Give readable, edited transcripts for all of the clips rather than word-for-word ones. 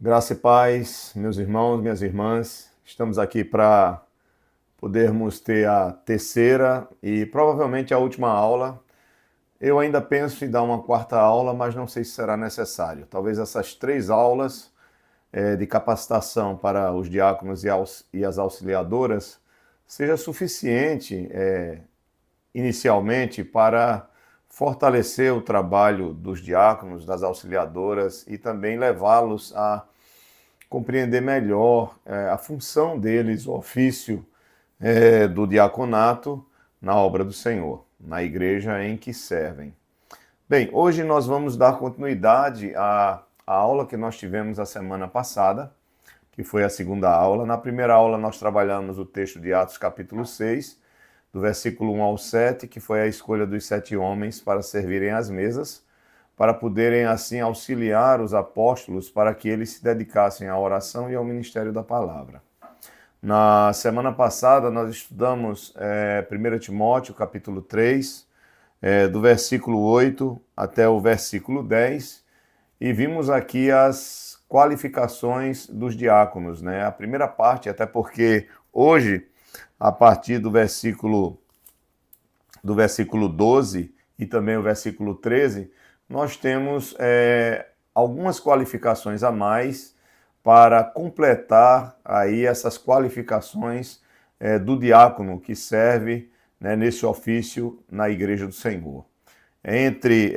Graça e paz, meus irmãos, minhas irmãs. Estamos aqui para podermos ter a terceira e provavelmente a última aula. Eu ainda penso em dar uma quarta aula, mas não sei se será necessário. Talvez essas três aulas de capacitação para os diáconos e as auxiliadoras seja suficiente inicialmente para fortalecer o trabalho dos diáconos, das auxiliadoras e também levá-los a compreender melhor a função deles, o ofício do diaconato na obra do Senhor, na igreja em que servem. Bem, hoje nós vamos dar continuidade à aula que nós tivemos a semana passada, que foi a segunda aula. Na primeira aula nós trabalhamos o texto de Atos capítulo 6, do versículo 1 ao 7, que foi a escolha dos 7 homens para servirem às mesas, para poderem assim auxiliar os apóstolos para que eles se dedicassem à oração e ao ministério da palavra. Na semana passada nós estudamos 1 Timóteo capítulo 3, do versículo 8 até o versículo 10, e vimos aqui as qualificações dos diáconos, né? A primeira parte, até porque hoje, a partir do versículo 12 e também o versículo 13, nós temos algumas qualificações a mais para completar aí essas qualificações do diácono que serve, né, nesse ofício na Igreja do Senhor. Entre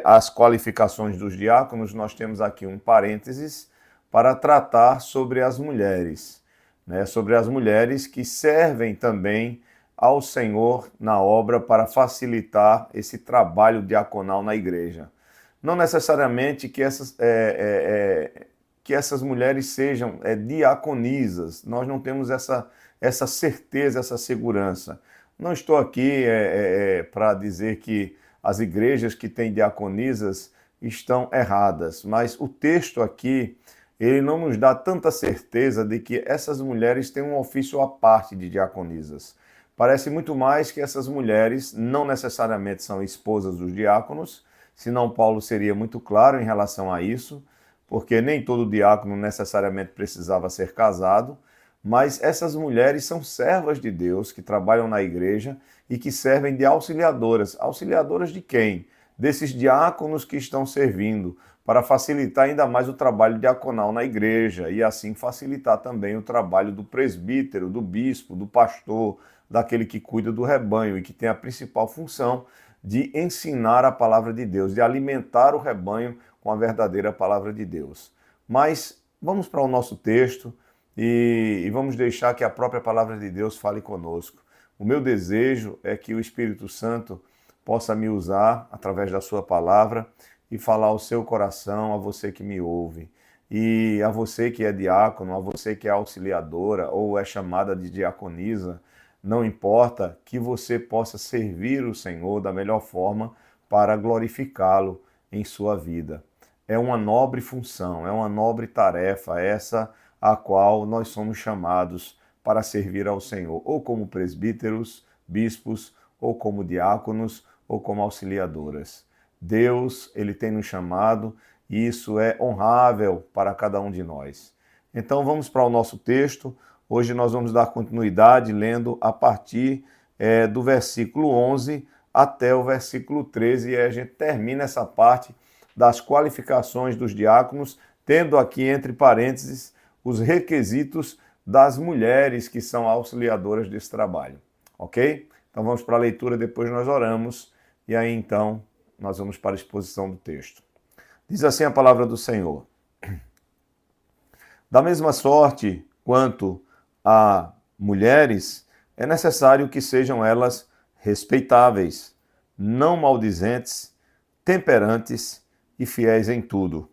as qualificações dos diáconos, nós temos aqui um parênteses para tratar sobre as mulheres, né, sobre as mulheres que servem também ao Senhor na obra para facilitar esse trabalho diaconal na igreja. Não necessariamente que essas mulheres sejam diaconisas, nós não temos essa certeza, essa segurança. Não estou aqui para dizer que as igrejas que têm diaconisas estão erradas, mas o texto aqui, ele não nos dá tanta certeza de que essas mulheres têm um ofício à parte de diaconisas. Parece muito mais que essas mulheres não necessariamente são esposas dos diáconos, senão Paulo seria muito claro em relação a isso, porque nem todo diácono necessariamente precisava ser casado, mas essas mulheres são servas de Deus que trabalham na igreja e que servem de auxiliadoras. Auxiliadoras de quem? Desses diáconos que estão servindo, para facilitar ainda mais o trabalho diaconal na igreja e assim facilitar também o trabalho do presbítero, do bispo, do pastor, daquele que cuida do rebanho e que tem a principal função de ensinar a palavra de Deus, de alimentar o rebanho com a verdadeira palavra de Deus. Mas vamos para o nosso texto e vamos deixar que a própria palavra de Deus fale conosco. O meu desejo é que o Espírito Santo possa me usar através da sua palavra e falar ao seu coração, a você que me ouve. E a você que é diácono, a você que é auxiliadora ou é chamada de diaconisa, não importa, que você possa servir o Senhor da melhor forma para glorificá-lo em sua vida. É uma nobre função, é uma nobre tarefa essa a qual nós somos chamados para servir ao Senhor, ou como presbíteros, bispos, ou como diáconos, ou como auxiliadoras. Deus, ele tem nos chamado e isso é honrável para cada um de nós. Então vamos para o nosso texto. Hoje nós vamos dar continuidade lendo a partir do versículo 11 até o versículo 13 e a gente termina essa parte das qualificações dos diáconos, tendo aqui entre parênteses os requisitos das mulheres que são auxiliadoras desse trabalho, ok? Então vamos para a leitura, depois nós oramos e aí então nós vamos para a exposição do texto. Diz assim a palavra do Senhor. Da mesma sorte quanto a mulheres, é necessário que sejam elas respeitáveis, não maldizentes, temperantes e fiéis em tudo.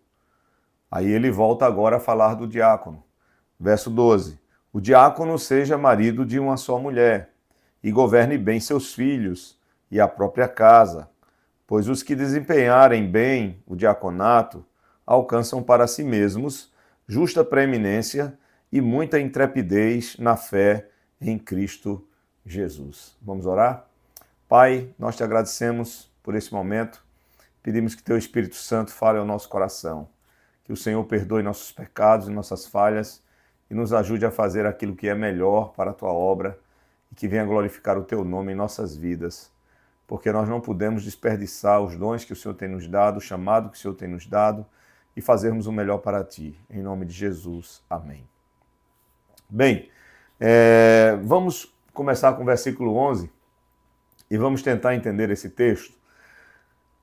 Aí ele volta agora a falar do diácono. Verso 12. O diácono seja marido de uma só mulher e governe bem seus filhos e a própria casa, pois os que desempenharem bem o diaconato alcançam para si mesmos justa preeminência e muita intrepidez na fé em Cristo Jesus. Vamos orar? Pai, nós te agradecemos por esse momento. Pedimos que teu Espírito Santo fale ao nosso coração. que o Senhor perdoe nossos pecados e nossas falhas e nos ajude a fazer aquilo que é melhor para a tua obra e que venha glorificar o teu nome em nossas vidas, porque nós não podemos desperdiçar os dons que o Senhor tem nos dado, o chamado que o Senhor tem nos dado e fazermos o melhor para ti. Em nome de Jesus. Amém. Bem, vamos começar com o versículo 11 e vamos tentar entender esse texto.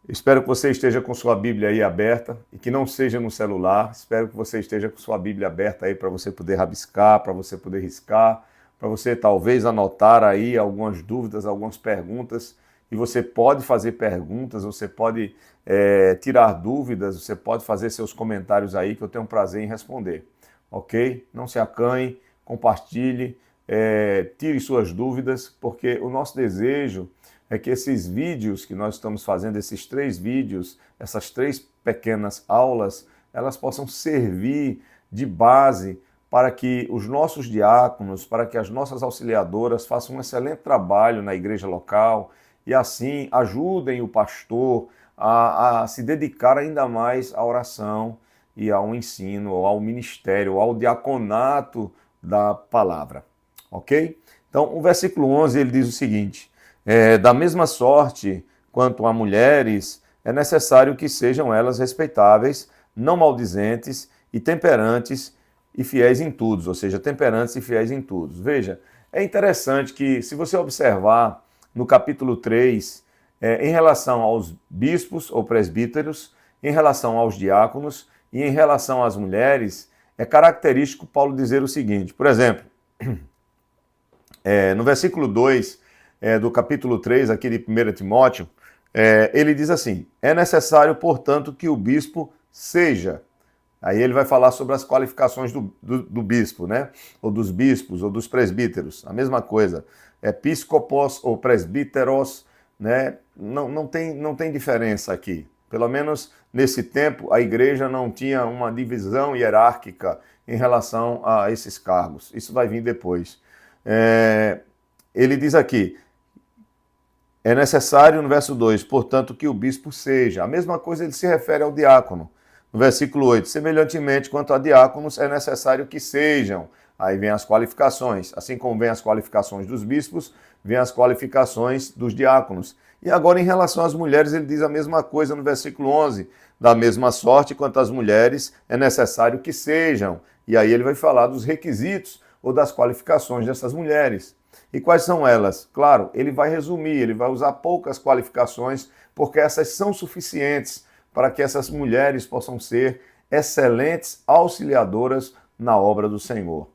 Espero que você esteja com sua Bíblia aí aberta e que não seja no celular. Espero que você esteja com sua Bíblia aberta aí para você poder rabiscar, para você poder riscar, para você talvez anotar aí algumas dúvidas, algumas perguntas. E você pode fazer perguntas, você pode tirar dúvidas, você pode fazer seus comentários aí que eu tenho prazer em responder. Ok? Não se acanhe, compartilhe, tire suas dúvidas, porque o nosso desejo é que esses vídeos que nós estamos fazendo, esses 3 vídeos, essas 3 pequenas aulas, elas possam servir de base para que os nossos diáconos, para que as nossas auxiliadoras façam um excelente trabalho na igreja local e assim ajudem o pastor a se dedicar ainda mais à oração e ao ensino, ao ministério, ao diaconato da palavra. Ok? Então, o versículo 11 ele diz o seguinte: da mesma sorte quanto a mulheres, é necessário que sejam elas respeitáveis, não maldizentes e temperantes e fiéis em tudo, ou seja, temperantes e fiéis em tudo. Veja, é interessante que, se você observar no capítulo 3, em relação aos bispos ou presbíteros, em relação aos diáconos e em relação às mulheres, é característico Paulo dizer o seguinte, por exemplo, no versículo 2, do capítulo 3, aqui de 1 Timóteo, ele diz assim: é necessário, portanto, que o bispo seja. Aí ele vai falar sobre as qualificações do bispo, né? Ou dos bispos, ou dos presbíteros, a mesma coisa. Episcopos ou presbíteros, né? Não tem diferença aqui. Pelo menos nesse tempo, a igreja não tinha uma divisão hierárquica em relação a esses cargos. Isso vai vir depois. Ele diz aqui: é necessário, no verso 2, portanto, que o bispo seja. A mesma coisa ele se refere ao diácono. No versículo 8, semelhantemente quanto a diáconos, é necessário que sejam. Aí vem as qualificações. Assim como vem as qualificações dos bispos, vem as qualificações dos diáconos. E agora, em relação às mulheres, ele diz a mesma coisa no versículo 11. Da mesma sorte quanto as mulheres, é necessário que sejam. E aí ele vai falar dos requisitos ou das qualificações dessas mulheres. E quais são elas? Claro, ele vai resumir, ele vai usar poucas qualificações, porque essas são suficientes para que essas mulheres possam ser excelentes auxiliadoras na obra do Senhor.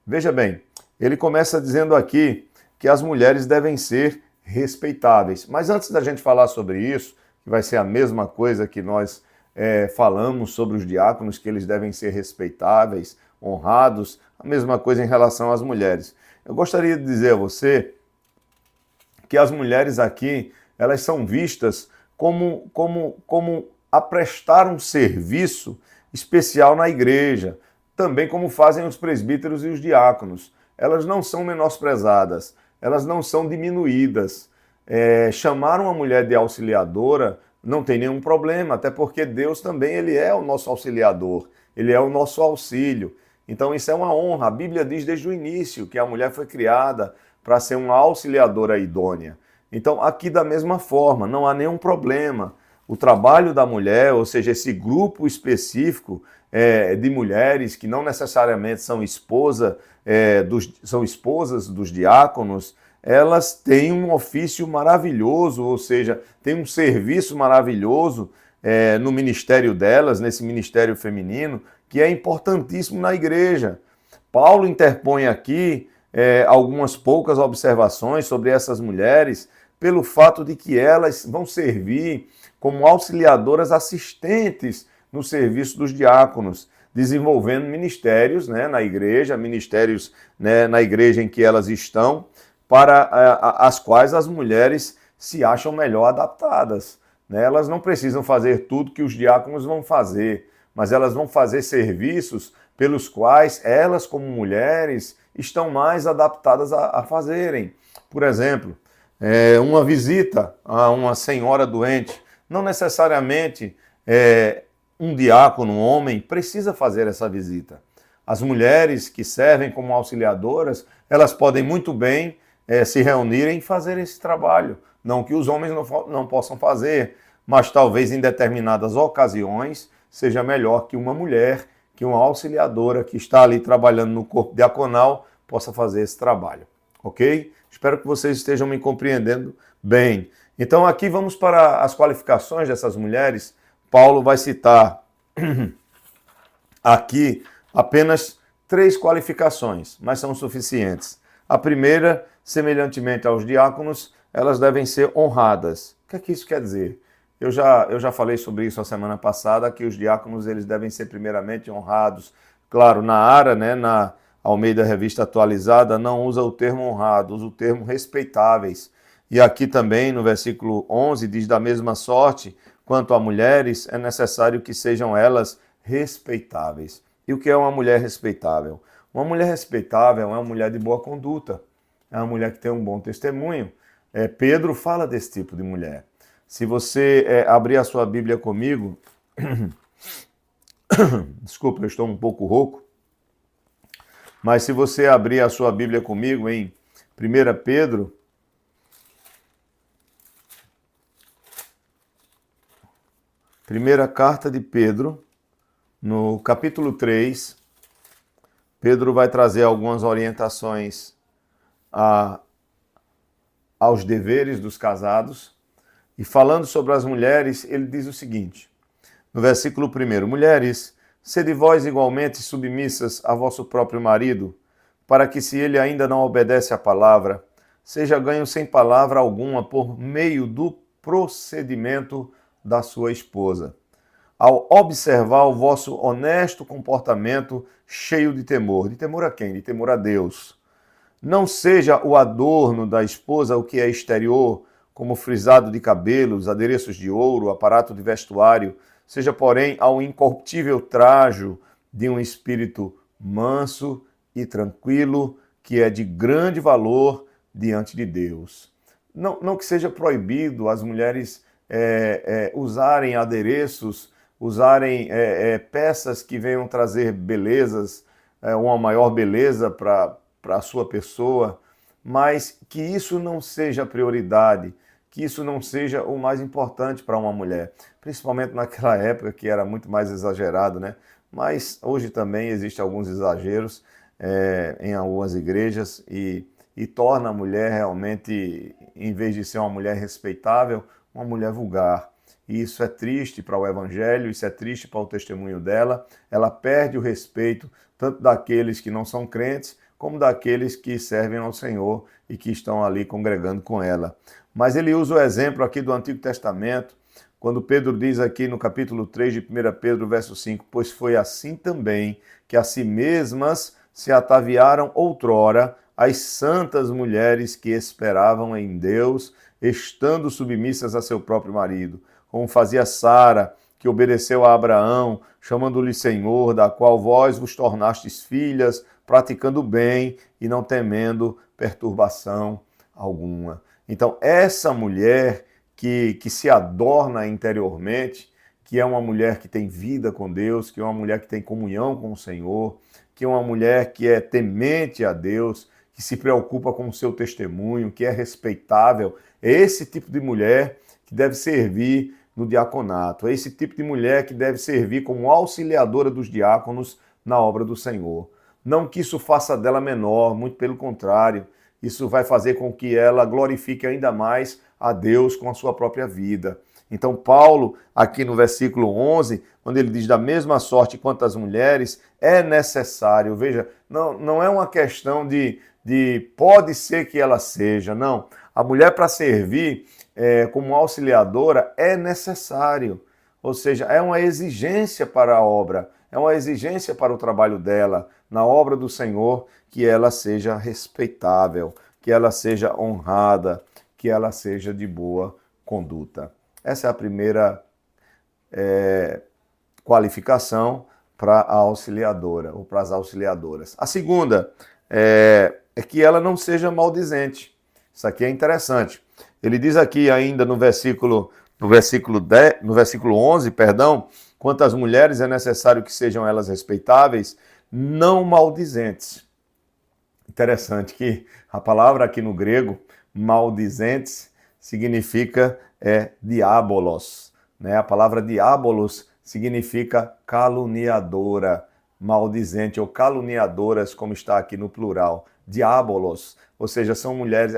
Veja bem, ele começa dizendo aqui que as mulheres devem ser respeitáveis. Mas antes da gente falar sobre isso, que vai ser a mesma coisa que nós falamos sobre os diáconos, que eles devem ser respeitáveis, honrados, a mesma coisa em relação às mulheres. Eu gostaria de dizer a você que as mulheres aqui, elas são vistas como a prestar um serviço especial na igreja, também como fazem os presbíteros e os diáconos. Elas não são menosprezadas, elas não são diminuídas. Chamar uma mulher de auxiliadora não tem nenhum problema, até porque Deus também ele é o nosso auxiliador, ele é o nosso auxílio. Então isso é uma honra. A Bíblia diz desde o início que a mulher foi criada para ser uma auxiliadora idônea. Então aqui da mesma forma, não há nenhum problema. O trabalho da mulher, ou seja, esse grupo específico de mulheres que não necessariamente são esposas dos diáconos, elas têm um ofício maravilhoso, ou seja, têm um serviço maravilhoso no ministério delas, nesse ministério feminino, que é importantíssimo na igreja. Paulo interpõe aqui algumas poucas observações sobre essas mulheres, pelo fato de que elas vão servir como auxiliadoras assistentes no serviço dos diáconos, desenvolvendo ministérios na igreja, ministérios na igreja em que elas estão, para as quais as mulheres se acham melhor adaptadas. Elas não precisam fazer tudo que os diáconos vão fazer, mas elas vão fazer serviços pelos quais elas, como mulheres, estão mais adaptadas a fazerem. Por exemplo, uma visita a uma senhora doente, não necessariamente um diácono, um homem, precisa fazer essa visita. As mulheres que servem como auxiliadoras, elas podem muito bem se reunirem e fazer esse trabalho. Não que os homens não possam fazer, mas talvez em determinadas ocasiões seja melhor que uma mulher, que uma auxiliadora que está ali trabalhando no corpo diaconal possa fazer esse trabalho. Ok? Espero que vocês estejam me compreendendo bem. Então aqui vamos para as qualificações dessas mulheres. Paulo vai citar aqui apenas 3 qualificações, mas são suficientes. A primeira, semelhantemente aos diáconos, elas devem ser honradas. O que isso quer dizer? Eu já falei sobre isso a semana passada, que os diáconos eles devem ser primeiramente honrados. Claro, na ARA, né, na Almeida Revista Atualizada, não usa o termo honrado, usa o termo respeitáveis. E aqui também, no versículo 11, diz: da mesma sorte, quanto a mulheres, é necessário que sejam elas respeitáveis. E o que é uma mulher respeitável? Uma mulher respeitável é uma mulher de boa conduta, é uma mulher que tem um bom testemunho. Pedro fala desse tipo de mulher. Se você abrir a sua Bíblia comigo, desculpa, eu estou um pouco rouco, mas se você abrir a sua Bíblia comigo em 1 Pedro, primeira carta de Pedro, no capítulo 3, Pedro vai trazer algumas orientações aos deveres dos casados. E falando sobre as mulheres, ele diz o seguinte, no versículo 1, mulheres, sede vós igualmente submissas a vosso próprio marido, para que, se ele ainda não obedece à palavra, seja ganho sem palavra alguma por meio do procedimento da sua esposa, ao observar o vosso honesto comportamento cheio de temor. De temor a quem? De temor a Deus. Não seja o adorno da esposa o que é exterior, como frisado de cabelos, adereços de ouro, aparato de vestuário, seja, porém, ao incorruptível trajo de um espírito manso e tranquilo, que é de grande valor diante de Deus. Não que seja proibido as mulheres usarem adereços, usarem peças que venham trazer belezas, uma maior beleza para a sua pessoa, mas que isso não seja a prioridade, que isso não seja o mais importante para uma mulher, principalmente naquela época que era muito mais exagerado, né? Mas hoje também existem alguns exageros em algumas igrejas e torna a mulher realmente, em vez de ser uma mulher respeitável, uma mulher vulgar. E isso é triste para o evangelho, isso é triste para o testemunho dela. Ela perde o respeito tanto daqueles que não são crentes, como daqueles que servem ao Senhor e que estão ali congregando com ela. Mas ele usa o exemplo aqui do Antigo Testamento, quando Pedro diz aqui no capítulo 3 de 1 Pedro, verso 5, pois foi assim também que a si mesmas se ataviaram outrora as santas mulheres que esperavam em Deus, estando submissas a seu próprio marido, como fazia Sara, que obedeceu a Abraão, chamando-lhe Senhor, da qual vós vos tornastes filhas, praticando bem e não temendo perturbação alguma. Então, essa mulher que se adorna interiormente, que é uma mulher que tem vida com Deus, que é uma mulher que tem comunhão com o Senhor, que é uma mulher que é temente a Deus, que se preocupa com o seu testemunho, que é respeitável, é esse tipo de mulher que deve servir no diaconato, é esse tipo de mulher que deve servir como auxiliadora dos diáconos na obra do Senhor. Não que isso faça dela menor, muito pelo contrário, isso vai fazer com que ela glorifique ainda mais a Deus com a sua própria vida. Então Paulo, aqui no versículo 11, quando ele diz da mesma sorte quanto as mulheres, é necessário, veja, não é uma questão de pode ser que ela seja, não. A mulher para servir como auxiliadora é necessário, ou seja, é uma exigência para a obra, é uma exigência para o trabalho dela, na obra do Senhor, que ela seja respeitável, que ela seja honrada, que ela seja de boa conduta. Essa é a primeira qualificação para a auxiliadora, ou para as auxiliadoras. A segunda é que ela não seja maldizente. Isso aqui é interessante. Ele diz aqui ainda no versículo 11, Quanto às mulheres, é necessário que sejam elas respeitáveis, não maldizentes. Interessante que a palavra aqui no grego, maldizentes, significa diabolos. Né? A palavra diabolos significa caluniadora, maldizente, ou caluniadoras, como está aqui no plural. Diabolos, ou seja, são mulheres,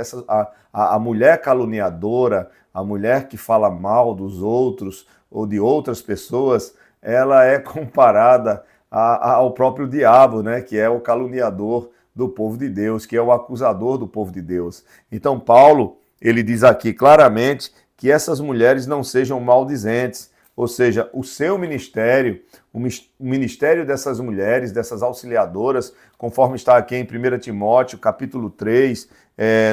a mulher caluniadora, a mulher que fala mal dos outros ou de outras pessoas, ela é comparada ao próprio diabo, né? Que é o caluniador do povo de Deus, que é o acusador do povo de Deus. Então Paulo, ele diz aqui claramente que essas mulheres não sejam maldizentes, ou seja, o seu ministério, o ministério dessas mulheres, dessas auxiliadoras, conforme está aqui em 1 Timóteo, capítulo 3,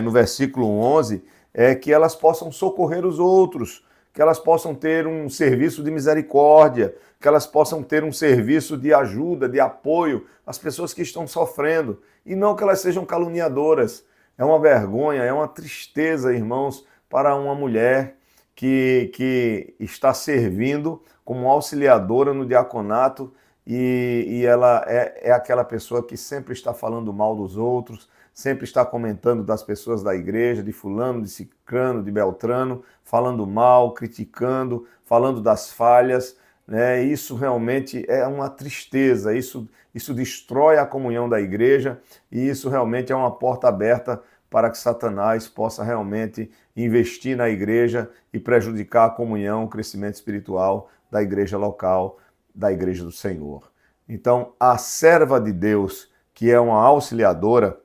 no versículo 11, é que elas possam socorrer os outros, que elas possam ter um serviço de misericórdia, que elas possam ter um serviço de ajuda, de apoio às pessoas que estão sofrendo, e não que elas sejam caluniadoras. É uma vergonha, é uma tristeza, irmãos, para uma mulher que está servindo como auxiliadora no diaconato e ela é aquela pessoa que sempre está falando mal dos outros, sempre está comentando das pessoas da igreja, de fulano, de cicrano, de beltrano, falando mal, criticando, falando das falhas, né? Isso realmente é uma tristeza, isso destrói a comunhão da igreja e isso realmente é uma porta aberta para que Satanás possa realmente investir na igreja e prejudicar a comunhão, o crescimento espiritual da igreja local, da igreja do Senhor. Então, a serva de Deus, que é uma auxiliadora,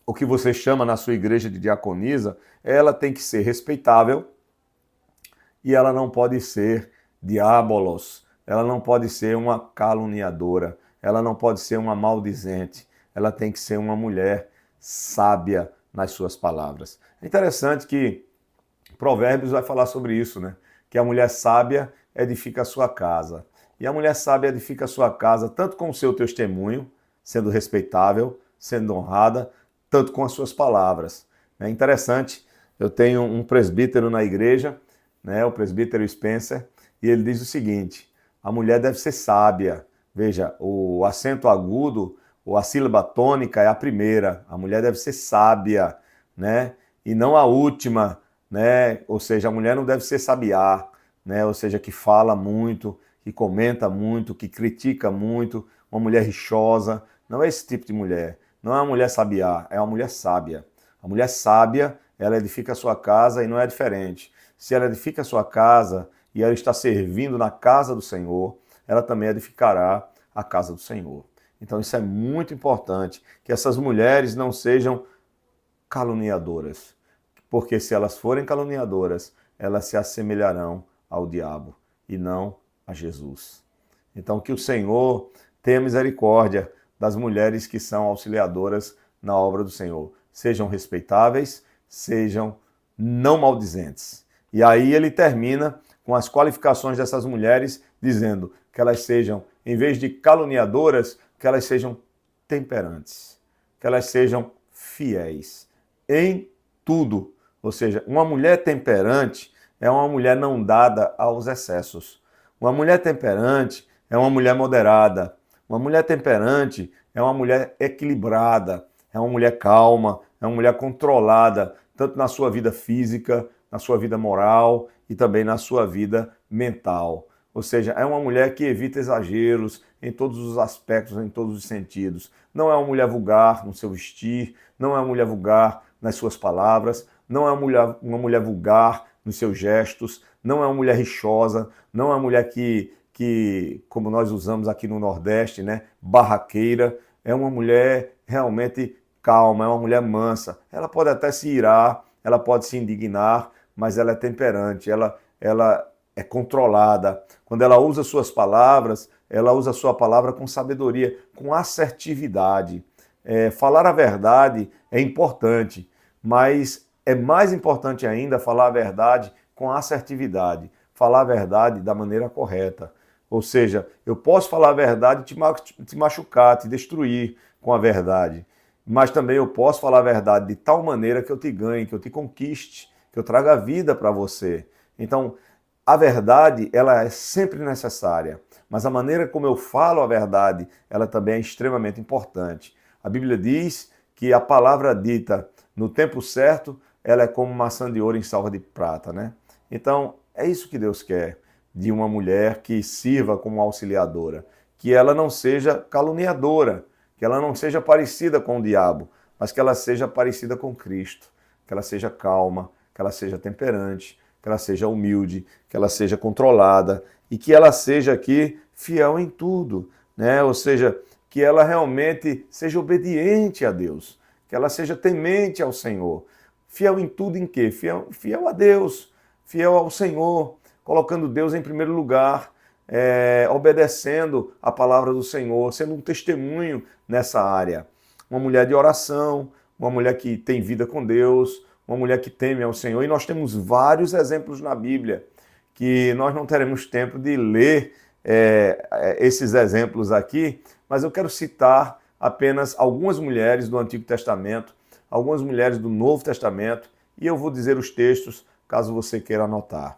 o que você chama na sua igreja de diaconisa, ela tem que ser respeitável e ela não pode ser diabolos, ela não pode ser uma caluniadora, ela não pode ser uma maldizente, ela tem que ser uma mulher sábia nas suas palavras. É interessante que Provérbios vai falar sobre isso, né? Que a mulher sábia edifica a sua casa. E a mulher sábia edifica a sua casa tanto com o seu testemunho, sendo respeitável, sendo honrada, tanto com as suas palavras. É interessante, eu tenho um presbítero na igreja, né, o presbítero Spencer, e ele diz o seguinte: a mulher deve ser sábia. Veja, o acento agudo, ou a sílaba tônica é a primeira. A mulher deve ser sábia, né, e não a última, né? Ou seja, a mulher não deve ser sabiá, né? Ou seja, que fala muito, que comenta muito, que critica muito, uma mulher rixosa. Não é esse tipo de mulher. Não é uma mulher sabiá, é uma mulher sábia. A mulher sábia, ela edifica a sua casa e não é diferente. Se ela edifica a sua casa e ela está servindo na casa do Senhor, ela também edificará a casa do Senhor. Então isso é muito importante, que essas mulheres não sejam caluniadoras, porque se elas forem caluniadoras, elas se assemelharão ao diabo e não a Jesus. Então que o Senhor tenha misericórdia das mulheres que são auxiliadoras na obra do Senhor. Sejam respeitáveis, sejam não maldizentes. E aí ele termina com as qualificações dessas mulheres, dizendo que elas sejam, em vez de caluniadoras, que elas sejam temperantes, que elas sejam fiéis em tudo. Ou seja, uma mulher temperante é uma mulher não dada aos excessos. Uma mulher temperante é uma mulher moderada. Uma mulher temperante é uma mulher equilibrada, é uma mulher calma, é uma mulher controlada, tanto na sua vida física, na sua vida moral e também na sua vida mental. Ou seja, é uma mulher que evita exageros em todos os aspectos, em todos os sentidos. Não é uma mulher vulgar no seu vestir, não é uma mulher vulgar nas suas palavras, não é uma mulher vulgar nos seus gestos, não é uma mulher rixosa, não é uma mulher que, como nós usamos aqui no Nordeste, né, barraqueira. É uma mulher realmente calma, é uma mulher mansa. Ela pode até se irar, ela pode se indignar, mas ela é temperante, ela é controlada. Quando ela usa suas palavras, ela usa a sua palavra com sabedoria, com assertividade. Falar a verdade é importante, mas é mais importante ainda falar a verdade com assertividade, falar a verdade da maneira correta. Ou seja, eu posso falar a verdade e te machucar, te destruir com a verdade, mas também eu posso falar a verdade de tal maneira que eu te ganhe, que eu te conquiste, que eu traga vida para você. Então, a verdade, ela é sempre necessária, mas a maneira como eu falo a verdade, ela também é extremamente importante. A Bíblia diz que a palavra dita no tempo certo, ela é como maçã de ouro em salva de prata, né? Então, é isso que Deus quer de uma mulher que sirva como auxiliadora, que ela não seja caluniadora, que ela não seja parecida com o diabo, mas que ela seja parecida com Cristo, que ela seja calma, que ela seja temperante, que ela seja humilde, que ela seja controlada e que ela seja aqui fiel em tudo, né? Ou seja, que ela realmente seja obediente a Deus, que ela seja temente ao Senhor. Fiel em tudo em quê? Fiel a Deus, fiel ao Senhor, colocando Deus em primeiro lugar, obedecendo a palavra do Senhor, sendo um testemunho nessa área. Uma mulher de oração, uma mulher que tem vida com Deus, uma mulher que teme ao Senhor. E nós temos vários exemplos na Bíblia, que nós não teremos tempo de ler esses exemplos aqui, mas eu quero citar apenas algumas mulheres do Antigo Testamento, algumas mulheres do Novo Testamento, e eu vou dizer os textos, caso você queira anotar.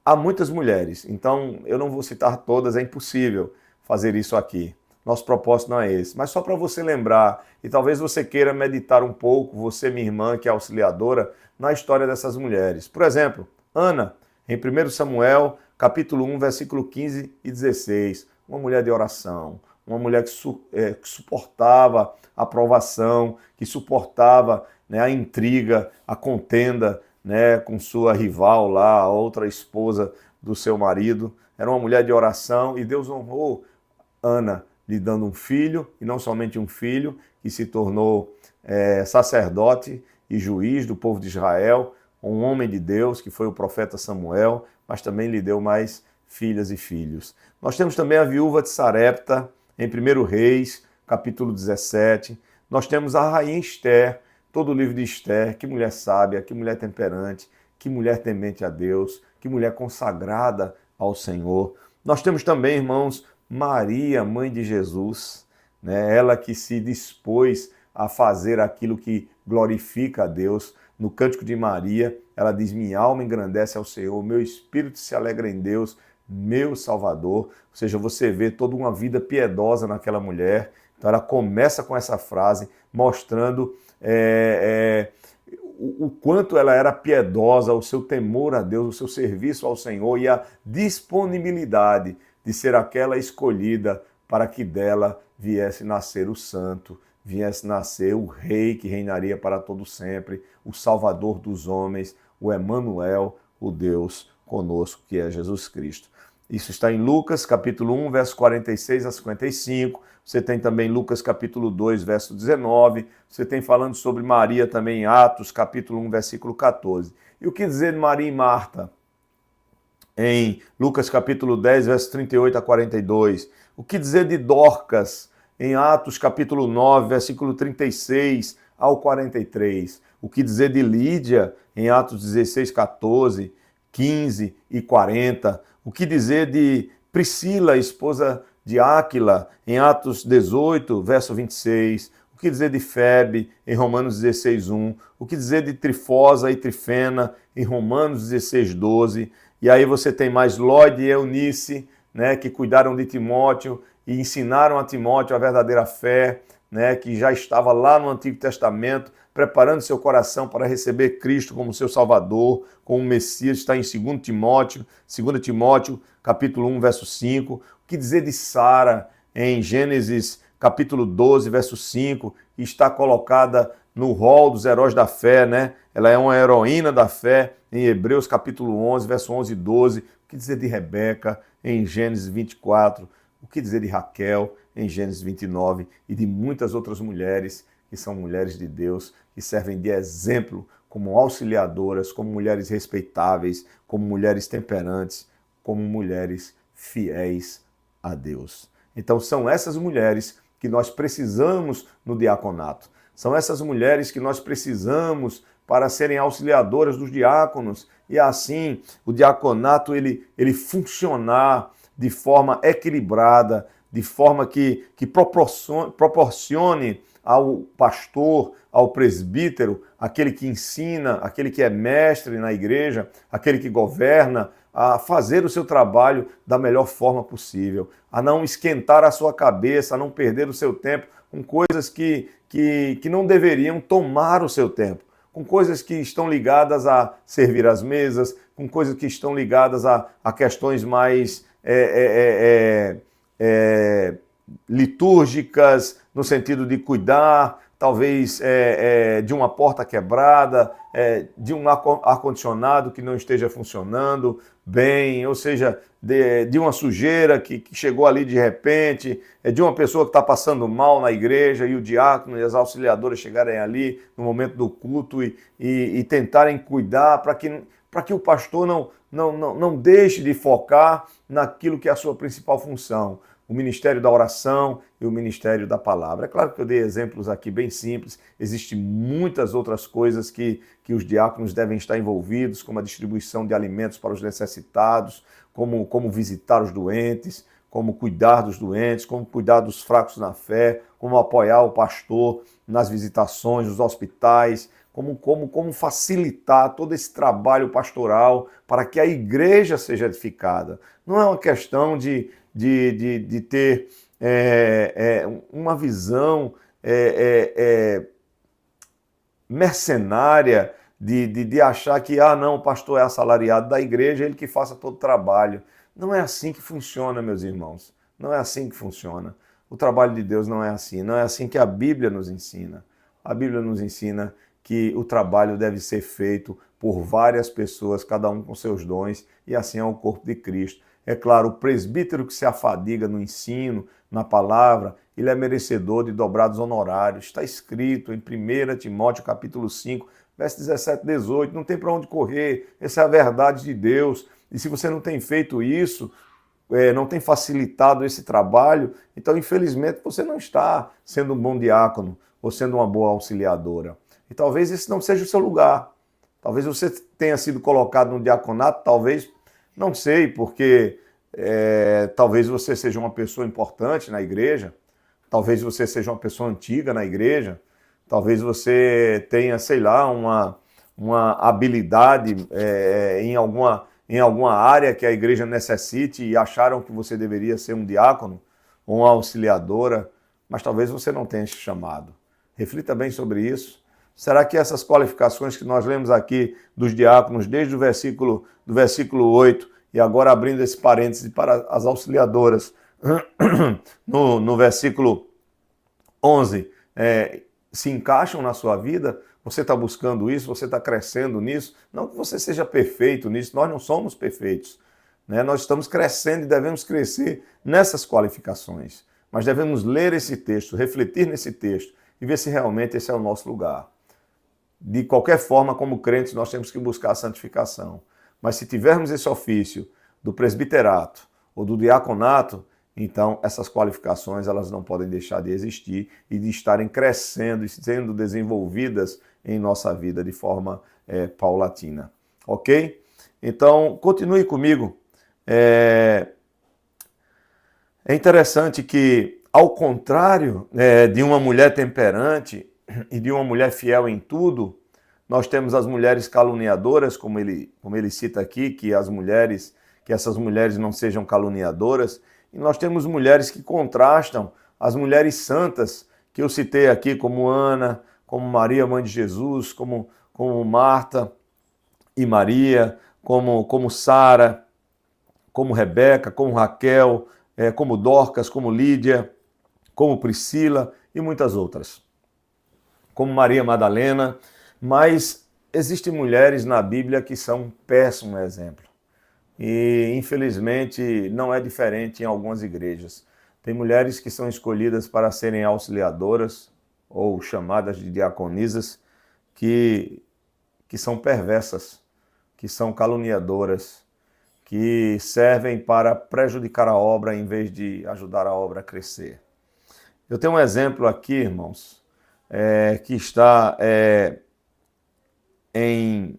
Há muitas mulheres, então eu não vou citar todas, é impossível fazer isso aqui. Nosso propósito não é esse, mas só para você lembrar, e talvez você queira meditar um pouco, você, minha irmã, que é auxiliadora, na história dessas mulheres. Por exemplo, Ana, em 1 Samuel, capítulo 1, versículo 15 e 16, uma mulher de oração, uma mulher que suportava a provação, que suportava, né, a intriga, a contenda, né, com sua rival lá, a outra esposa do seu marido. Era uma mulher de oração e Deus honrou Ana, lhe dando um filho, e não somente um filho, que se tornou sacerdote e juiz do povo de Israel, um homem de Deus, que foi o profeta Samuel, mas também lhe deu mais filhas e filhos. Nós temos também a viúva de Sarepta, em 1 Reis, capítulo 17. Nós temos a rainha Esther, todo o livro de Esther, que mulher sábia, que mulher temperante, que mulher temente a Deus, que mulher consagrada ao Senhor. Nós temos também, irmãos, Maria, mãe de Jesus, né? Ela que se dispôs a fazer aquilo que glorifica a Deus. No Cântico de Maria, ela diz: minha alma engrandece ao Senhor, meu espírito se alegra em Deus, meu Salvador. Ou seja, você vê toda uma vida piedosa naquela mulher. Então ela começa com essa frase, mostrando o quanto ela era piedosa, o seu temor a Deus, o seu serviço ao Senhor e a disponibilidade de ser aquela escolhida para que dela viesse nascer o santo, viesse nascer o rei que reinaria para todo sempre, o Salvador dos homens, o Emanuel, o Deus conosco, que é Jesus Cristo. Isso está em Lucas, capítulo 1, verso 46 a 55. Você tem também Lucas, capítulo 2, verso 19. Você tem falando sobre Maria também em Atos, capítulo 1, versículo 14. E o que dizer de Maria e Marta? Em Lucas, capítulo 10, verso 38 a 42. O que dizer de Dorcas? Em Atos, capítulo 9, versículo 36 ao 43. O que dizer de Lídia? Em Atos 16, 14, 15 e 40. O que dizer de Priscila, esposa de Áquila, em Atos 18, verso 26. O que dizer de Febe, em Romanos 16, 1. O que dizer de Trifosa e Trifena, em Romanos 16, 12. E aí você tem mais Lóide e Eunice, né, que cuidaram de Timóteo e ensinaram a Timóteo a verdadeira fé, né, que já estava lá no Antigo Testamento, preparando seu coração para receber Cristo como seu Salvador, como Messias. Está em 2 Timóteo, capítulo 1, verso 5. O que dizer de Sara, em Gênesis, capítulo 12, verso 5, que está colocada no rol dos heróis da fé, né? Ela é uma heroína da fé, em Hebreus, capítulo 11, verso 11 e 12. O que dizer de Rebeca, em Gênesis 24. O que dizer de Raquel, em Gênesis 29, e de muitas outras mulheres que são mulheres de Deus, que servem de exemplo como auxiliadoras, como mulheres respeitáveis, como mulheres temperantes, como mulheres fiéis a Deus. Então são essas mulheres que nós precisamos no diaconato. São essas mulheres que nós precisamos para serem auxiliadoras dos diáconos e assim o diaconato ele funcionar de forma equilibrada, de forma que proporcione ao pastor, ao presbítero, aquele que ensina, aquele que é mestre na igreja, aquele que governa, a fazer o seu trabalho da melhor forma possível, a não esquentar a sua cabeça, a não perder o seu tempo com coisas que não deveriam tomar o seu tempo, com coisas que estão ligadas a servir as mesas, com coisas que estão ligadas a questões mais litúrgicas, no sentido de cuidar, talvez de uma porta quebrada, de um ar-condicionado que não esteja funcionando bem, ou seja, de uma sujeira que chegou ali de repente, de uma pessoa que está passando mal na igreja e o diácono e as auxiliadoras chegarem ali no momento do culto e tentarem cuidar para que o pastor não deixe de focar naquilo que é a sua principal função, o ministério da oração e o ministério da palavra. É claro que eu dei exemplos aqui bem simples, existem muitas outras coisas que os diáconos devem estar envolvidos, como a distribuição de alimentos para os necessitados, como visitar os doentes, como cuidar dos doentes, como cuidar dos fracos na fé, como apoiar o pastor nas visitações, nos hospitais, como facilitar todo esse trabalho pastoral para que a igreja seja edificada. Não é uma questão de ter uma visão mercenária de achar que, não, o pastor é assalariado da igreja, ele que faça todo o trabalho. Não é assim que funciona, meus irmãos. Não é assim que funciona. O trabalho de Deus não é assim. Não é assim que a Bíblia nos ensina. A Bíblia nos ensina que o trabalho deve ser feito por várias pessoas, cada um com seus dons, e assim é o corpo de Cristo. É claro, o presbítero que se afadiga no ensino, na palavra, ele é merecedor de dobrados honorários. Está escrito em 1 Timóteo capítulo 5, verso 17 e 18. Não tem para onde correr, essa é a verdade de Deus. E se você não tem feito isso, não tem facilitado esse trabalho, então infelizmente você não está sendo um bom diácono ou sendo uma boa auxiliadora. E talvez esse não seja o seu lugar. Talvez você tenha sido colocado no diaconato, talvez, não sei, porque talvez você seja uma pessoa importante na igreja, talvez você seja uma pessoa antiga na igreja, talvez você tenha, sei lá, uma habilidade em alguma área que a igreja necessite e acharam que você deveria ser um diácono ou uma auxiliadora, mas talvez você não tenha esse chamado. Reflita bem sobre isso. Será que essas qualificações que nós lemos aqui dos diáconos, desde o versículo 8, e agora abrindo esse parêntese para as auxiliadoras, no versículo 11, se encaixam na sua vida? Você está buscando isso? Você está crescendo nisso? Não que você seja perfeito nisso, nós não somos perfeitos, né? Nós estamos crescendo e devemos crescer nessas qualificações. Mas devemos ler esse texto, refletir nesse texto e ver se realmente esse é o nosso lugar. De qualquer forma, como crentes, nós temos que buscar a santificação. Mas se tivermos esse ofício do presbiterato ou do diaconato, então essas qualificações elas não podem deixar de existir e de estarem crescendo e sendo desenvolvidas em nossa vida de forma paulatina. Ok? Então, continue comigo. É interessante que, ao contrário de uma mulher temperante e de uma mulher fiel em tudo, nós temos as mulheres caluniadoras, como ele cita aqui, que essas mulheres não sejam caluniadoras, e nós temos mulheres que contrastam as mulheres santas, que eu citei aqui, como Ana, como Maria, mãe de Jesus, como Marta e Maria, como Sara, como Rebeca, como Raquel, como Dorcas, como Lídia, como Priscila e muitas outras, como Maria Madalena, mas existem mulheres na Bíblia que são um péssimo exemplo. E, infelizmente, não é diferente em algumas igrejas. Tem mulheres que são escolhidas para serem auxiliadoras ou chamadas de diaconisas que são perversas, que são caluniadoras, que servem para prejudicar a obra em vez de ajudar a obra a crescer. Eu tenho um exemplo aqui, irmãos, que está em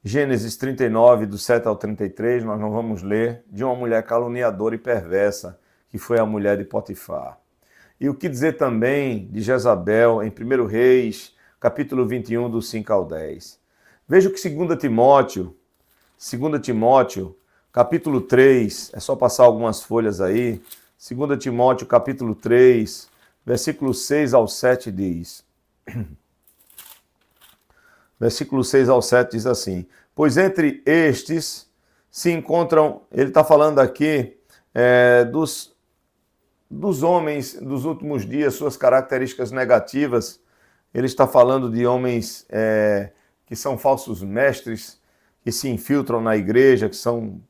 Gênesis 39, do 7 ao 33, nós não vamos ler, de uma mulher caluniadora e perversa, que foi a mulher de Potifar. E o que dizer também de Jezabel em 1 Reis, capítulo 21, do 5 ao 10. Veja o que 2 Timóteo capítulo 3, é só passar algumas folhas aí. 2 Timóteo, capítulo 3, versículo 6 ao 7 diz. Versículo 6 ao 7 diz assim: pois entre estes se encontram, ele está falando aqui dos homens dos últimos dias, suas características negativas. Ele está falando de homens que são falsos mestres, que se infiltram na igreja, que são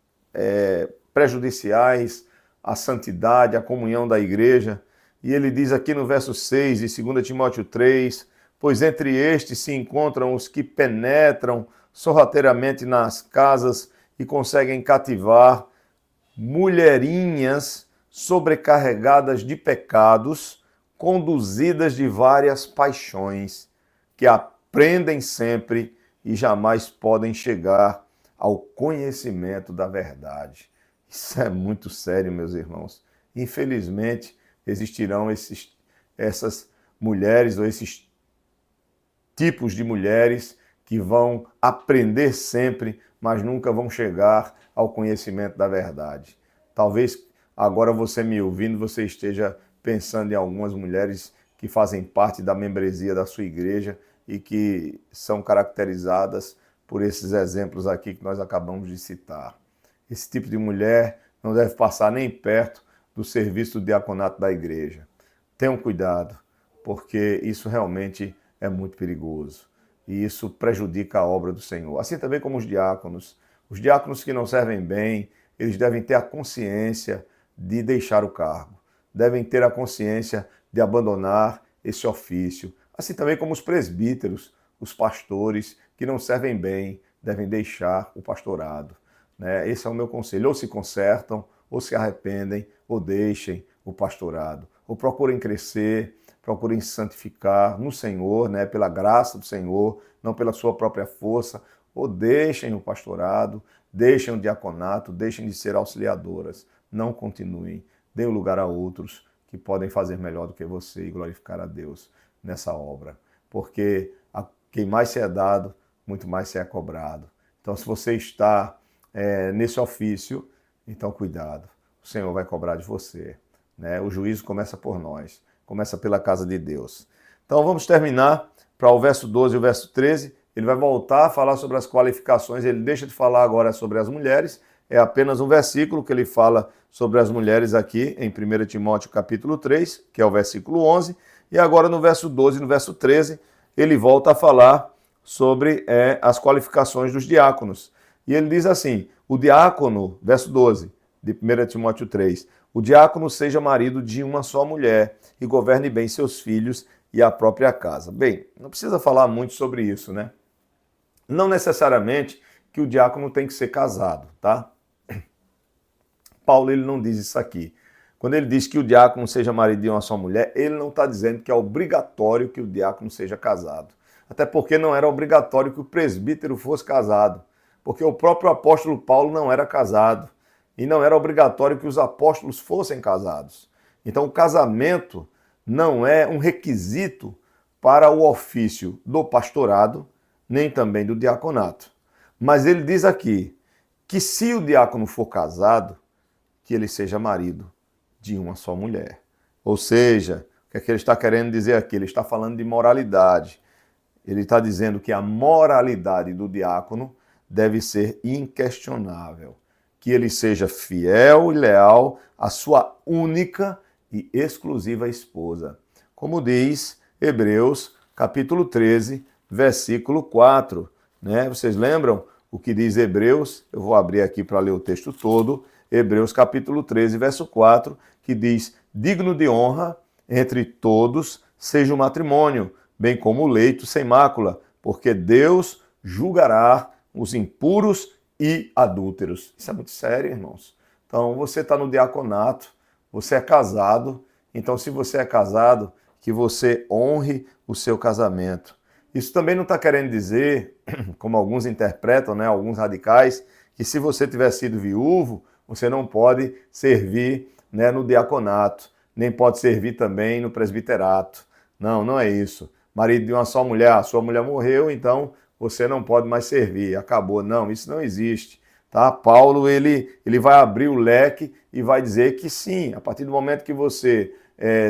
prejudiciais à santidade, à comunhão da igreja. E ele diz aqui no verso 6 de 2 Timóteo 3, pois entre estes se encontram os que penetram sorrateiramente nas casas e conseguem cativar mulherinhas sobrecarregadas de pecados, conduzidas de várias paixões, que aprendem sempre e jamais podem chegar ao conhecimento da verdade. Isso é muito sério, meus irmãos. Infelizmente, existirão essas mulheres ou esses tipos de mulheres que vão aprender sempre, mas nunca vão chegar ao conhecimento da verdade. Talvez agora você me ouvindo, você esteja pensando em algumas mulheres que fazem parte da membresia da sua igreja e que são caracterizadas por esses exemplos aqui que nós acabamos de citar. Esse tipo de mulher não deve passar nem perto do serviço do diaconato da igreja. Tenham cuidado, porque isso realmente é muito perigoso e isso prejudica a obra do Senhor. Assim também como os diáconos. Os diáconos que não servem bem, eles devem ter a consciência de deixar o cargo, devem ter a consciência de abandonar esse ofício. Assim também como os presbíteros, os pastores que não servem bem, devem deixar o pastorado. Esse é o meu conselho. Ou se consertam, ou se arrependem, ou deixem o pastorado. Ou procurem crescer, procurem se santificar no Senhor, pela graça do Senhor, não pela sua própria força, ou deixem o pastorado, deixem o diaconato, deixem de ser auxiliadoras. Não continuem, deem lugar a outros que podem fazer melhor do que você e glorificar a Deus nessa obra. Porque a quem mais se é dado, muito mais se é cobrado. Então, se você está nesse ofício, então cuidado, o Senhor vai cobrar de você. O juízo começa por nós, começa pela casa de Deus. Então vamos terminar para o verso 12 e o verso 13. Ele vai voltar a falar sobre as qualificações, ele deixa de falar agora sobre as mulheres, é apenas um versículo que ele fala sobre as mulheres aqui em 1 Timóteo capítulo 3, que é o versículo 11, e agora no verso 12 e no verso 13, ele volta a falar sobre as qualificações dos diáconos. E ele diz assim, o diácono, verso 12 de 1 Timóteo 3, o diácono seja marido de uma só mulher e governe bem seus filhos e a própria casa. Bem, não precisa falar muito sobre isso, Não necessariamente que o diácono tem que ser casado, tá? Paulo ele não diz isso aqui. Quando ele diz que o diácono seja marido de uma só mulher, ele não está dizendo que é obrigatório que o diácono seja casado. Até porque não era obrigatório que o presbítero fosse casado. Porque o próprio apóstolo Paulo não era casado. E não era obrigatório que os apóstolos fossem casados. Então o casamento não é um requisito para o ofício do pastorado, nem também do diaconato. Mas ele diz aqui que se o diácono for casado, que ele seja marido de uma só mulher. Ou seja, o que é que ele está querendo dizer aqui? Ele está falando de moralidade. Ele está dizendo que a moralidade do diácono deve ser inquestionável. Que ele seja fiel e leal à sua única e exclusiva esposa. Como diz Hebreus, capítulo 13, versículo 4. Vocês lembram o que diz Hebreus? Eu vou abrir aqui para ler o texto todo. Hebreus, capítulo 13, verso 4, que diz, digno de honra entre todos seja o matrimônio, bem como o leito sem mácula, porque Deus julgará os impuros e adúlteros. Isso é muito sério, irmãos. Então, você está no diaconato, você é casado, então se você é casado, que você honre o seu casamento. Isso também não está querendo dizer, como alguns interpretam, alguns radicais, que se você tiver sido viúvo, você não pode servir no diaconato, nem pode servir também no presbiterato. Não, não é isso. Marido de uma só mulher, a sua mulher morreu, então você não pode mais servir, acabou. Não, isso não existe. Tá? Paulo ele vai abrir o leque e vai dizer que sim, a partir do momento que você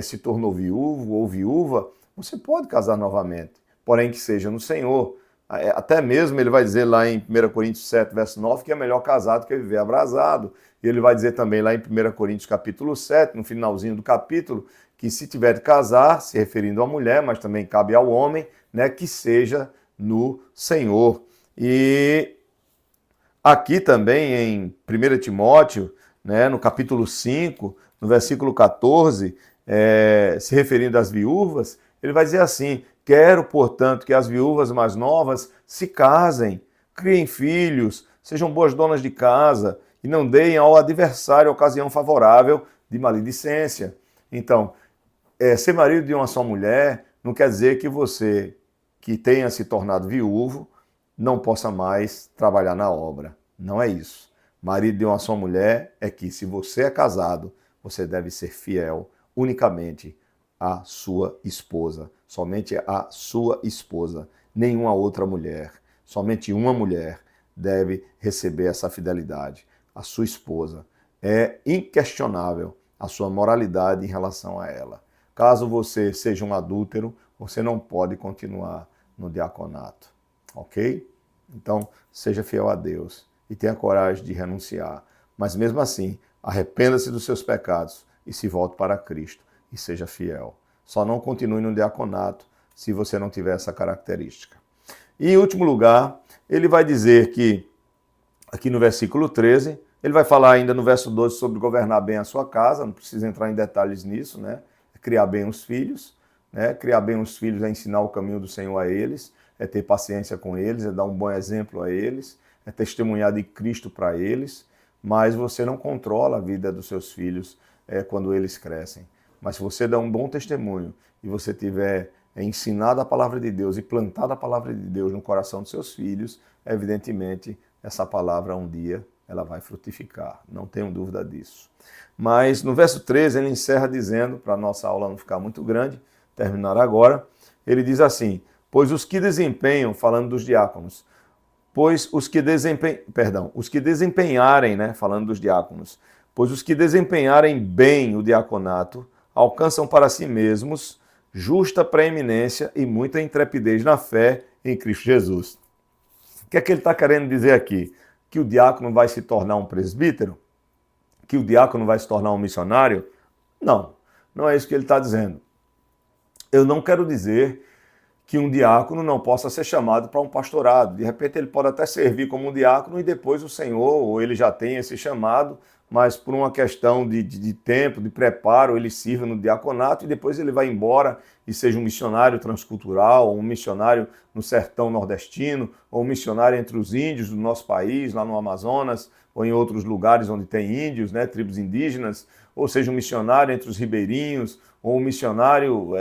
se tornou viúvo ou viúva, você pode casar novamente, porém que seja no Senhor. Até mesmo ele vai dizer lá em 1 Coríntios 7, verso 9, que é melhor casado que viver abrasado. E ele vai dizer também lá em 1 Coríntios capítulo 7, no finalzinho do capítulo, que se tiver de casar, se referindo à mulher, mas também cabe ao homem, né, que seja no Senhor. E aqui também em 1 Timóteo, né, no capítulo 5, no versículo 14, se referindo às viúvas, ele vai dizer assim: quero, portanto, que as viúvas mais novas se casem, criem filhos, sejam boas donas de casa e não deem ao adversário ocasião favorável de maledicência. Então, ser marido de uma só mulher não quer dizer que você, que tenha se tornado viúvo, não possa mais trabalhar na obra. Não é isso. Marido de uma só mulher é que, se você é casado, você deve ser fiel unicamente à sua esposa. Somente à sua esposa. Nenhuma outra mulher. Somente uma mulher deve receber essa fidelidade. A sua esposa. É inquestionável a sua moralidade em relação a ela. Caso você seja um adúltero, você não pode continuar no diaconato. Ok? Então, seja fiel a Deus e tenha coragem de renunciar. Mas mesmo assim, arrependa-se dos seus pecados e se volte para Cristo e seja fiel. Só não continue no diaconato se você não tiver essa característica. E em último lugar, ele vai dizer que, aqui no versículo 13, ele vai falar ainda no verso 12 sobre governar bem a sua casa, não precisa entrar em detalhes nisso, né? Criar bem os filhos, né? Criar bem os filhos é ensinar o caminho do Senhor a eles, é ter paciência com eles, é dar um bom exemplo a eles, é testemunhar de Cristo para eles, mas você não controla a vida dos seus filhos quando eles crescem. Mas se você dá um bom testemunho e você tiver ensinado a palavra de Deus e plantado a palavra de Deus no coração dos seus filhos, evidentemente essa palavra um dia ela vai frutificar, não tenho dúvida disso. Mas no verso 13 ele encerra dizendo, para a nossa aula não ficar muito grande, terminar agora, ele diz assim: pois os que desempenham, falando dos diáconos, os que desempenharem, né, falando dos diáconos, pois os que desempenharem bem o diaconato alcançam para si mesmos justa preeminência e muita intrepidez na fé em Cristo Jesus. O que é que ele está querendo dizer aqui? Que o diácono vai se tornar um presbítero? Que o diácono vai se tornar um missionário? Não, não é isso que ele está dizendo. Eu não quero dizer que um diácono não possa ser chamado para um pastorado. De repente ele pode até servir como um diácono e depois o Senhor, ou ele já tem esse chamado, mas por uma questão de tempo, de preparo, ele sirva no diaconato e depois ele vai embora e seja um missionário transcultural, ou um missionário no sertão nordestino, ou um missionário entre os índios do nosso país, lá no Amazonas, ou em outros lugares onde tem índios, né, tribos indígenas, ou seja um missionário entre os ribeirinhos, ou um missionário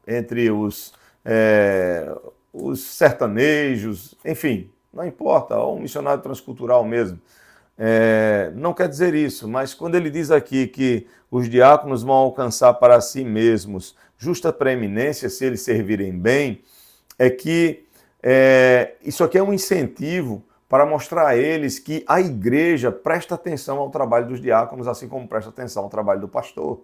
entre os sertanejos, enfim, não importa, ou um missionário transcultural mesmo. Não quer dizer isso, mas quando ele diz aqui que os diáconos vão alcançar para si mesmos justa preeminência se eles servirem bem, é que isso aqui é um incentivo para mostrar a eles que a igreja presta atenção ao trabalho dos diáconos, assim como presta atenção ao trabalho do pastor,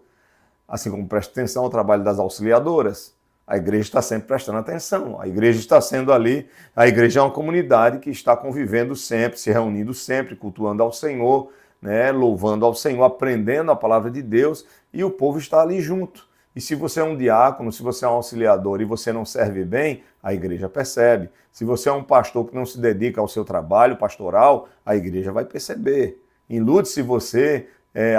assim como presta atenção ao trabalho das auxiliadoras. A igreja está sempre prestando atenção, a igreja está sendo ali, a igreja é uma comunidade que está convivendo sempre, se reunindo sempre, cultuando ao Senhor, né, louvando ao Senhor, aprendendo a palavra de Deus, e o povo está ali junto. E se você é um diácono, se você é um auxiliador e você não serve bem, a igreja percebe. Se você é um pastor que não se dedica ao seu trabalho pastoral, a igreja vai perceber. Ilude-se você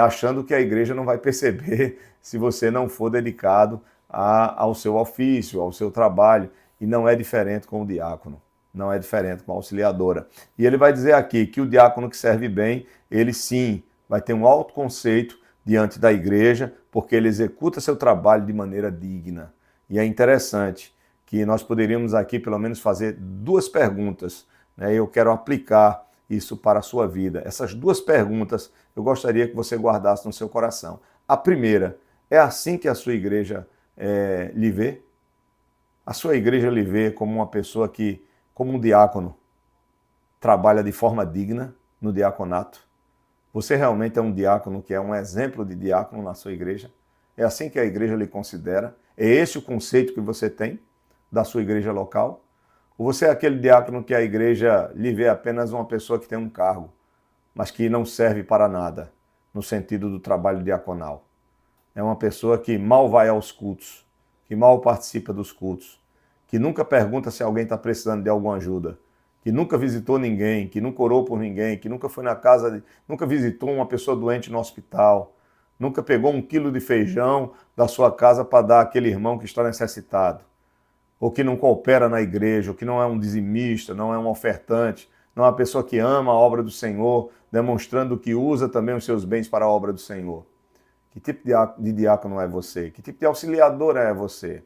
achando que a igreja não vai perceber se você não for dedicado ao seu ofício, ao seu trabalho, e não é diferente com o diácono, não é diferente com a auxiliadora. E ele vai dizer aqui que o diácono que serve bem, ele sim vai ter um alto conceito diante da igreja, porque ele executa seu trabalho de maneira digna. E é interessante que nós poderíamos aqui pelo menos fazer duas perguntas, né? Eu quero aplicar isso para a sua vida. Essas duas perguntas eu gostaria que você guardasse no seu coração. A primeira, é assim que a sua igreja lhe vê? A sua igreja lhe vê como uma pessoa que, como um diácono, trabalha de forma digna, no diaconato? Você realmente é um diácono que é um exemplo de diácono na sua igreja? É assim que a igreja lhe considera? É esse o conceito que você tem da sua igreja local? Ou você é aquele diácono que a igreja lhe vê apenas uma pessoa que tem um cargo, mas que não serve para nada, no sentido do trabalho diaconal? É uma pessoa que mal vai aos cultos, que mal participa dos cultos, que nunca pergunta se alguém está precisando de alguma ajuda, que nunca visitou ninguém, que nunca orou por ninguém, que nunca foi na casa, nunca visitou uma pessoa doente no hospital, nunca pegou 1 quilo de feijão da sua casa para dar àquele irmão que está necessitado, ou que não coopera na igreja, ou que não é um dizimista, não é um ofertante, não é uma pessoa que ama a obra do Senhor, demonstrando que usa também os seus bens para a obra do Senhor. Que tipo de diácono é você? Que tipo de auxiliador é você?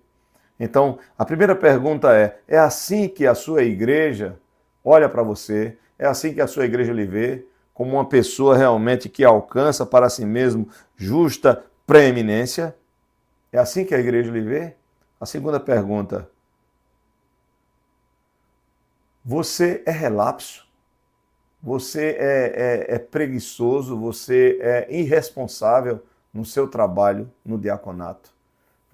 Então, a primeira pergunta é assim que a sua igreja olha para você? É assim que a sua igreja lhe vê? Como uma pessoa realmente que alcança para si mesmo justa preeminência? É assim que a igreja lhe vê? A segunda pergunta, você é relapso? Você é preguiçoso? Você é irresponsável no seu trabalho no diaconato?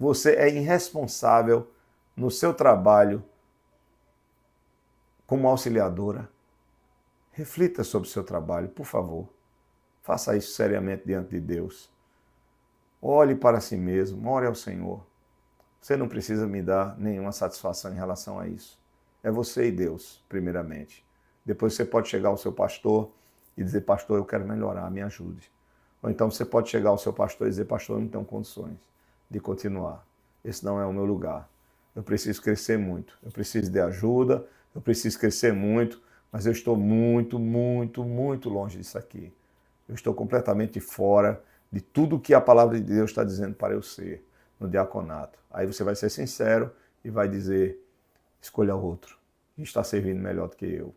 Você é irresponsável no seu trabalho como auxiliadora? Reflita sobre o seu trabalho, por favor. Faça isso seriamente diante de Deus. Olhe para si mesmo, ore ao Senhor. Você não precisa me dar nenhuma satisfação em relação a isso. É você e Deus, primeiramente. Depois você pode chegar ao seu pastor e dizer, pastor, eu quero melhorar, me ajude. Ou então você pode chegar ao seu pastor e dizer, pastor, eu não tenho condições de continuar. Esse não é o meu lugar. Eu preciso crescer muito. Eu preciso de ajuda, eu preciso crescer muito, mas eu estou muito, muito, muito longe disso aqui. Eu estou completamente fora de tudo que a palavra de Deus está dizendo para eu ser no diaconato. Aí você vai ser sincero e vai dizer, escolha outro, que está servindo melhor do que eu.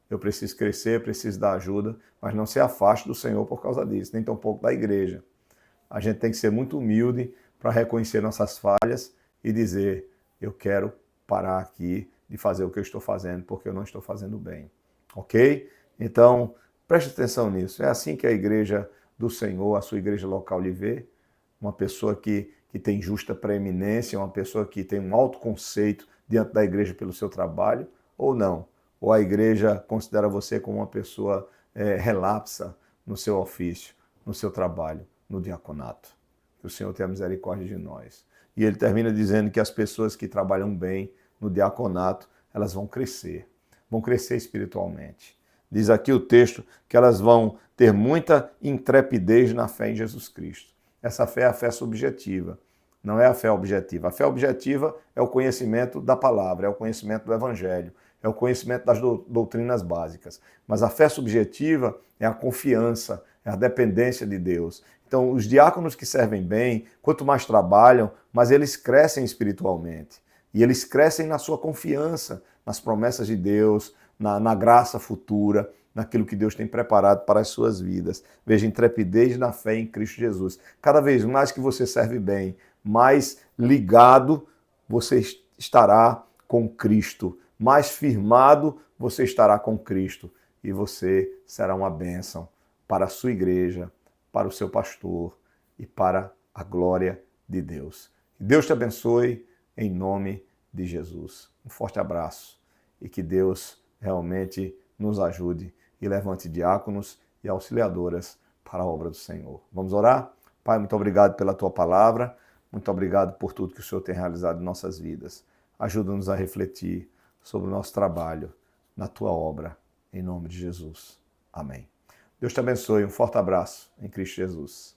Eu preciso crescer, preciso dar ajuda, mas não se afaste do Senhor por causa disso, nem tampouco da igreja. A gente tem que ser muito humilde para reconhecer nossas falhas e dizer, eu quero parar aqui de fazer o que eu estou fazendo, porque eu não estou fazendo bem. Ok? Então, preste atenção nisso. É assim que a igreja do Senhor, a sua igreja local lhe vê, uma pessoa que tem justa preeminência, uma pessoa que tem um alto conceito diante da igreja pelo seu trabalho, ou não? Ou a igreja considera você como uma pessoa relapsa no seu ofício, no seu trabalho, no diaconato. Que o Senhor tenha misericórdia de nós. E ele termina dizendo que as pessoas que trabalham bem no diaconato, elas vão crescer espiritualmente. Diz aqui o texto que elas vão ter muita intrepidez na fé em Jesus Cristo. Essa fé é a fé subjetiva, não é a fé objetiva. A fé objetiva é o conhecimento da palavra, é o conhecimento do evangelho, é o conhecimento das doutrinas básicas. Mas a fé subjetiva é a confiança, é a dependência de Deus. Então, os diáconos que servem bem, quanto mais trabalham, mais eles crescem espiritualmente. E eles crescem na sua confiança, nas promessas de Deus, na graça futura, naquilo que Deus tem preparado para as suas vidas. Veja, intrepidez na fé em Cristo Jesus. Cada vez mais que você serve bem, mais ligado você estará com Cristo, mais firmado você estará com Cristo e você será uma bênção para a sua igreja, para o seu pastor e para a glória de Deus. Que Deus te abençoe em nome de Jesus. Um forte abraço e que Deus realmente nos ajude e levante diáconos e auxiliadoras para a obra do Senhor. Vamos orar? Pai, muito obrigado pela tua palavra, muito obrigado por tudo que o Senhor tem realizado em nossas vidas. Ajuda-nos a refletir sobre o nosso trabalho na tua obra, em nome de Jesus. Amém. Deus te abençoe, um forte abraço em Cristo Jesus.